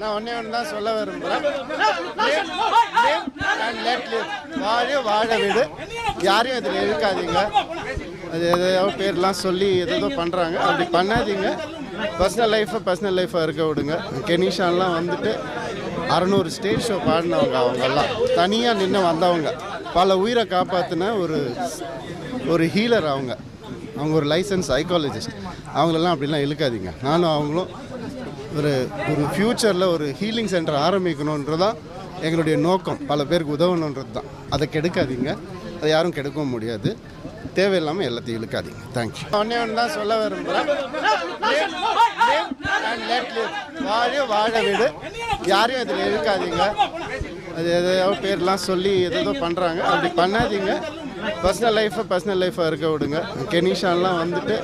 நான் ஒன்னே ஒன்று தான் சொல்ல விரும்புகிறேன். வாழ வீடு, யாரையும் இதில் இழுக்காதீங்க. அது எதையோ பேர்லாம் சொல்லி எதோ பண்ணுறாங்க, அப்படி பண்ணாதீங்க. பர்சனல் லைஃப்பை இருக்க விடுங்க. கெனிஷான்லாம் வந்துட்டு 600 ஸ்டேஜ் ஷோ பாடினவங்க, அவங்கெல்லாம் தனியாக நின்று வந்தவங்க, பல உயிரை காப்பாற்றின ஒரு ஹீலர். அவங்க ஒரு லைசன்ஸ் சைக்காலஜிஸ்ட். அவங்களெல்லாம் அப்படிலாம் இழுக்காதீங்க. நானும் அவங்களும் ஒரு ஃப்யூச்சரில் ஒரு ஹீலிங் சென்டர் ஆரம்பிக்கணுன்றதான் எங்களுடைய நோக்கம். பல பேருக்கு உதவணுன்றது தான். அதை கெடுக்காதீங்க, அதை யாரும் கெடுக்கவும் முடியாது. தேவையில்லாமல் எல்லாத்தையும் இழுக்காதீங்க. தேங்க்யூ. ஒன்னே ஒன்று தான் சொல்ல விரும்புகிறேன். வாழ வீடு, யாரையும் இதில் இழுக்காதீங்க. அது எதையோ பேர்லாம் சொல்லி எதோ பண்ணுறாங்க, அப்படி பண்ணாதீங்க. பர்சனல் லைஃப்பை இருக்க விடுங்க. கெனிஷான்லாம் வந்துட்டு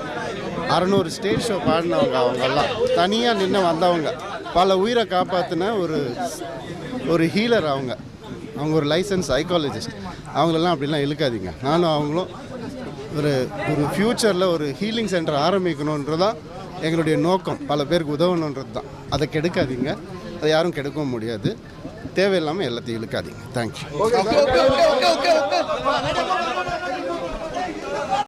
600 ஸ்டேஜ் ஷோ பாடினவங்க, அவங்கெல்லாம் தனியாக நின்று வந்தவங்க, பல உயிரை காப்பாற்றின ஒரு ஹீலர். அவங்க ஒரு லைசன்ஸ் சைக்காலஜிஸ்ட். அவங்களெல்லாம் அப்படிலாம் இழுக்காதீங்க. நானும் அவங்களும் ஒரு ஃப்யூச்சரில் ஒரு ஹீலிங் சென்டர் ஆரம்பிக்கணுன்றதான் எங்களுடைய நோக்கம். பல பேருக்கு உதவணுன்றது தான். அதை கெடுக்காதீங்க, அதை யாரும் கெடுக்கவும் முடியாது. தேவையில்லாமல் எல்லாத்தையும் இழுக்காதீங்க. தேங்க்யூ.